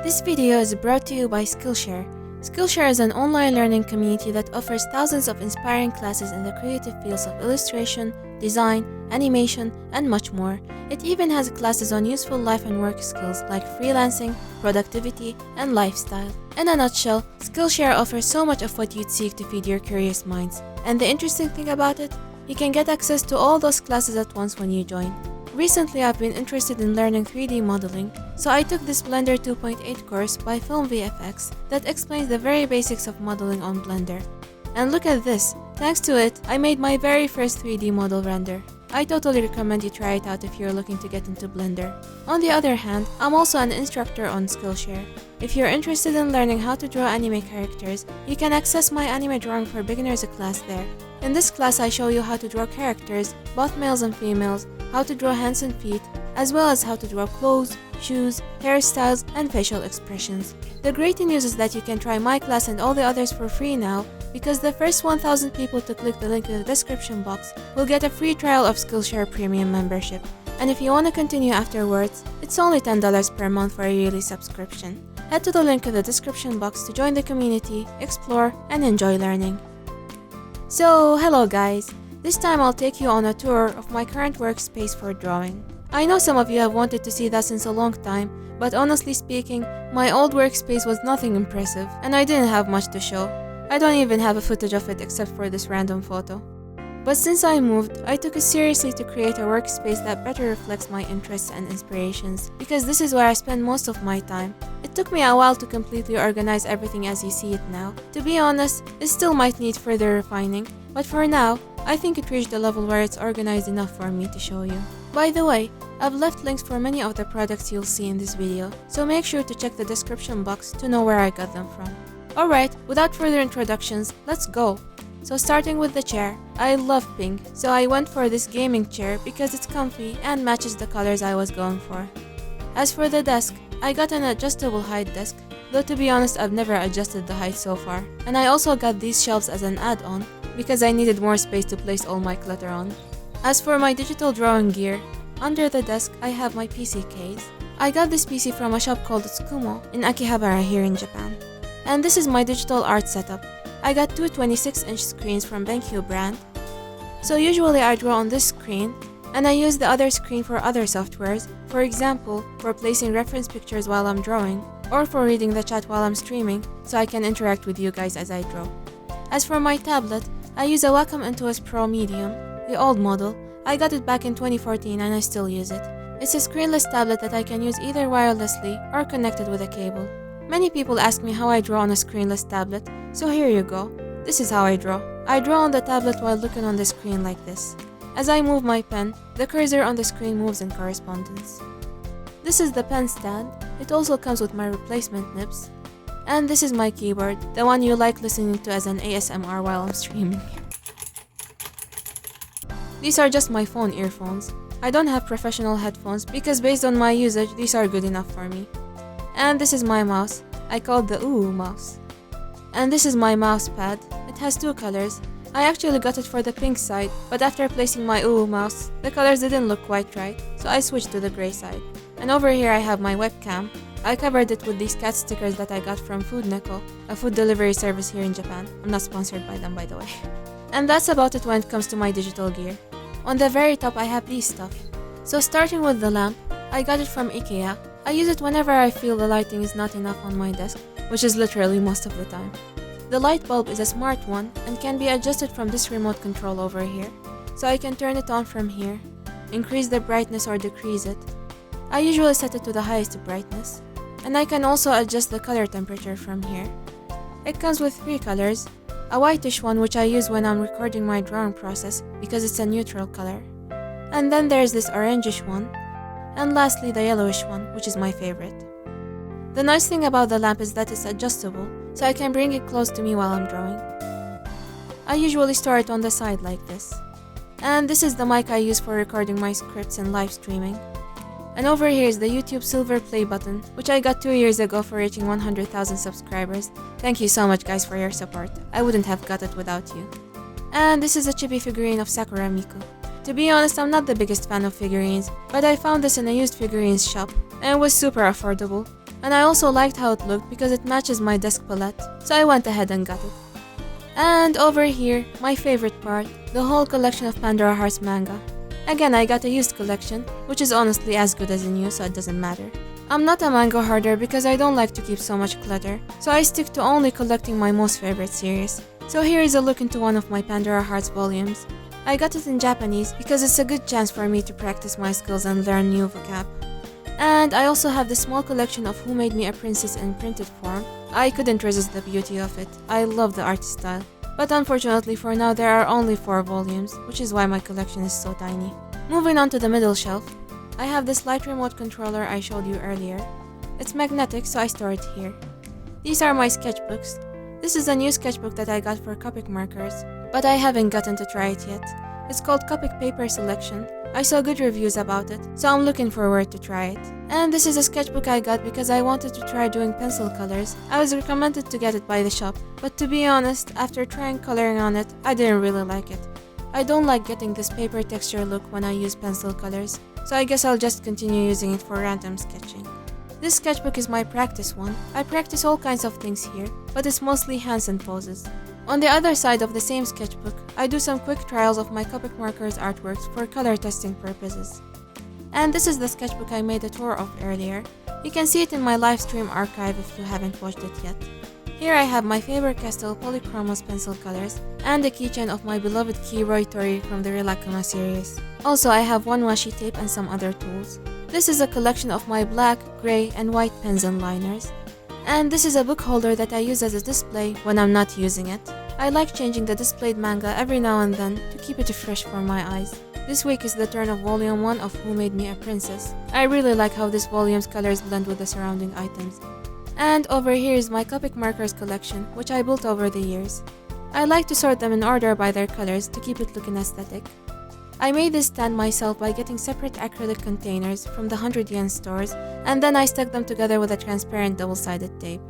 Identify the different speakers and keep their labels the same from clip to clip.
Speaker 1: This video is brought to you by Skillshare. Skillshare is an online learning community that offers thousands of inspiring classes in the creative fields of illustration, design, animation, and much more. It even has classes on useful life and work skills like freelancing, productivity, and lifestyle. In a nutshell, Skillshare offers so much of what you'd seek to feed your curious minds. And the interesting thing about it, you can get access to all those classes at once when you join. Recently, I've been interested in learning 3D modeling, so I took this Blender 2.8 course by Film VFX that explains the very basics of modeling on Blender. And look at this! Thanks to it, I made my very first 3D model render. I totally recommend you try it out if you're looking to get into Blender. On the other hand, I'm also an instructor on Skillshare. If you're interested in learning how to draw anime characters, you can access my Anime Drawing for Beginners class there. In this class, I show you how to draw characters, both males and females, how to draw hands and feet, as well as how to draw clothes, shoes, hairstyles, and facial expressions. The great news is that you can try my class and all the others for free now, because the first 1,000 people to click the link in the description box will get a free trial of Skillshare Premium membership. And if you want to continue afterwards, it's only $10 per month for a yearly subscription. Head to the link in the description box to join the community, explore, and enjoy learning. So, hello guys! This time I'll take you on a tour of my current workspace for drawing. I know some of you have wanted to see that since a long time, but honestly speaking, my old workspace was nothing impressive, and I didn't have much to show. I don't even have a footage of it except for this random photo. But since I moved, I took it seriously to create a workspace that better reflects my interests and inspirations, because this is where I spend most of my time. It took me a while to completely organize everything as you see it now. To be honest, it still might need further refining, but for now, I think it reached a level where it's organized enough for me to show you. By the way, I've left links for many of the products you'll see in this video, so make sure to check the description box to know where I got them from. Alright, without further introductions, let's go! So starting with the chair, I love pink, so I went for this gaming chair because it's comfy and matches the colors I was going for. As for the desk, I got an adjustable height desk, though to be honest I've never adjusted the height so far. And I also got these shelves as an add-on, because I needed more space to place all my clutter on. As for my digital drawing gear, under the desk I have my PC case. I got this PC from a shop called Tsukumo in Akihabara here in Japan. And this is my digital art setup. I got two 26-inch screens from BenQ brand. So usually I draw on this screen, and I use the other screen for other softwares, for example, for placing reference pictures while I'm drawing, or for reading the chat while I'm streaming, so I can interact with you guys as I draw. As for my tablet, I use a Wacom Intuos Pro Medium, the old model. I got it back in 2014 and I still use it. It's a screenless tablet that I can use either wirelessly or connected with a cable. Many people ask me how I draw on a screenless tablet, so here you go. This is how I draw. I draw on the tablet while looking on the screen like this. As I move my pen, the cursor on the screen moves in correspondence. This is the pen stand. It also comes with my replacement nibs. And this is my keyboard, the one you like listening to as an ASMR while I'm streaming. These are just my phone earphones. I don't have professional headphones because based on my usage, these are good enough for me. And this is my mouse. I call it the Ooh mouse. And this is my mouse pad. It has two colors. I actually got it for the pink side, but after placing my Ooh mouse, the colors didn't look quite right, so I switched to the gray side. And over here I have my webcam. I covered it with these cat stickers that I got from Food Neko, a food delivery service here in Japan. I'm not sponsored by them, by the way. And that's about it when it comes to my digital gear. On the very top I have these stuff. So starting with the lamp, I got it from IKEA. I use it whenever I feel the lighting is not enough on my desk, which is literally most of the time. The light bulb is a smart one and can be adjusted from this remote control over here. So I can turn it on from here, increase the brightness or decrease it. I usually set it to the highest brightness. And I can also adjust the color temperature from here. It comes with three colors. A whitish one which I use when I'm recording my drawing process because it's a neutral color. And then there's this orangish one. And lastly the yellowish one, which is my favorite. The nice thing about the lamp is that it's adjustable, so I can bring it close to me while I'm drawing. I usually store it on the side like this. And this is the mic I use for recording my scripts and live streaming. And over here is the YouTube silver play button, which I got 2 years ago for reaching 100,000 subscribers. Thank you so much guys for your support. I wouldn't have got it without you. And this is a chibi figurine of Sakura Miku. To be honest, I'm not the biggest fan of figurines, but I found this in a used figurines shop, and it was super affordable. And I also liked how it looked because it matches my desk palette, so I went ahead and got it. And over here, my favorite part, the whole collection of Pandora Hearts manga. Again, I got a used collection, which is honestly as good as a new, so it doesn't matter. I'm not a manga hoarder because I don't like to keep so much clutter, so I stick to only collecting my most favorite series. So here is a look into one of my Pandora Hearts volumes. I got it in Japanese because it's a good chance for me to practice my skills and learn new vocab. And I also have this small collection of Who Made Me a Princess in printed form. I couldn't resist the beauty of it. I love the art style. But unfortunately for now there are only 4 volumes, which is why my collection is so tiny. Moving on to the middle shelf, I have this light remote controller I showed you earlier. It's magnetic, so I store it here. These are my sketchbooks. This is a new sketchbook that I got for Copic markers, but I haven't gotten to try it yet. It's called Copic Paper Selection. I saw good reviews about it, so I'm looking forward to try it. And this is a sketchbook I got because I wanted to try doing pencil colors. I was recommended to get it by the shop, but to be honest, after trying coloring on it, I didn't really like it. I don't like getting this paper texture look when I use pencil colors, so I guess I'll just continue using it for random sketching. This sketchbook is my practice one. I practice all kinds of things here, but it's mostly hands and poses. On the other side of the same sketchbook, I do some quick trials of my Copic markers artworks for color testing purposes. And this is the sketchbook I made a tour of earlier. You can see it in my live stream archive if you haven't watched it yet. Here I have my Faber-Castell Polychromos pencil colors and a keychain of my beloved Kiroi Tori from the Rilakuma series. Also, I have one washi tape and some other tools. This is a collection of my black, grey and white pens and liners. And this is a book holder that I use as a display when I'm not using it. I like changing the displayed manga every now and then to keep it fresh for my eyes. This week is the turn of volume 1 of Who Made Me a Princess. I really like how this volume's colors blend with the surrounding items. And over here is my Copic markers collection, which I built over the years. I like to sort them in order by their colors to keep it looking aesthetic. I made this stand myself by getting separate acrylic containers from the 100 yen stores, and then I stuck them together with a transparent double-sided tape.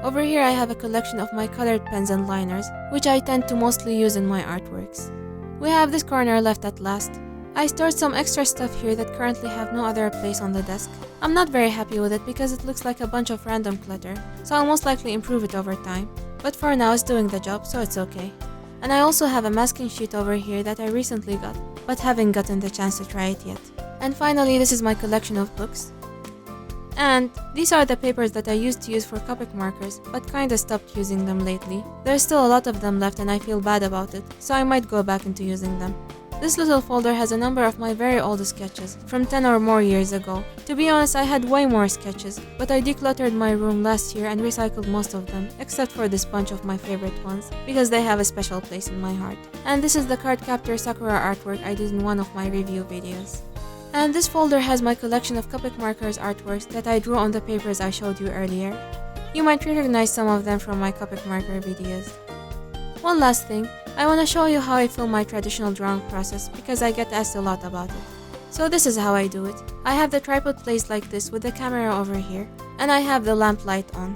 Speaker 1: Over here I have a collection of my colored pens and liners, which I tend to mostly use in my artworks. We have this corner left at last. I stored some extra stuff here that currently have no other place on the desk. I'm not very happy with it because it looks like a bunch of random clutter, so I'll most likely improve it over time. But for now it's doing the job, so it's okay. And I also have a masking sheet over here that I recently got, but haven't gotten the chance to try it yet. And finally, this is my collection of books. And these are the papers that I used to use for Copic markers, but kinda stopped using them lately. There's still a lot of them left and I feel bad about it, so I might go back into using them. This little folder has a number of my very oldest sketches, from 10 or more years ago. To be honest, I had way more sketches, but I decluttered my room last year and recycled most of them, except for this bunch of my favorite ones, because they have a special place in my heart. And this is the card captor Sakura artwork I did in one of my review videos. And this folder has my collection of Copic markers artworks that I drew on the papers I showed you earlier. You might recognize some of them from my Copic marker videos. One last thing, I want to show you how I film my traditional drawing process because I get asked a lot about it. So this is how I do it. I have the tripod placed like this with the camera over here, and I have the lamp light on.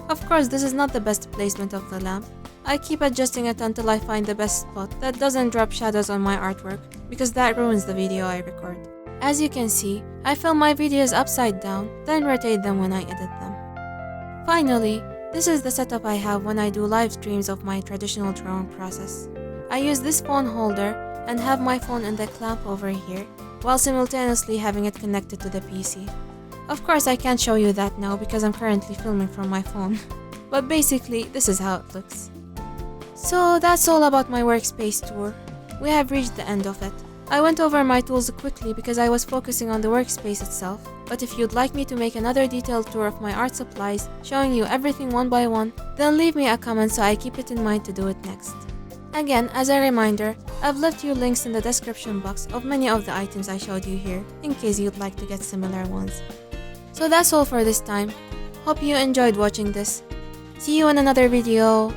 Speaker 1: Of course, this is not the best placement of the lamp. I keep adjusting it until I find the best spot that doesn't drop shadows on my artwork, because that ruins the video I record. As you can see, I film my videos upside down, then rotate them when I edit them. Finally, this is the setup I have when I do live streams of my traditional drawing process. I use this phone holder and have my phone in the clamp over here, while simultaneously having it connected to the PC. Of course, I can't show you that now because I'm currently filming from my phone. But basically, this is how it looks. So that's all about my Workspace tour. We have reached the end of it. I went over my tools quickly because I was focusing on the Workspace itself, but if you'd like me to make another detailed tour of my art supplies, showing you everything one by one, then leave me a comment so I keep it in mind to do it next. Again, as a reminder, I've left you links in the description box of many of the items I showed you here, in case you'd like to get similar ones. So that's all for this time. Hope you enjoyed watching this. See you in another video.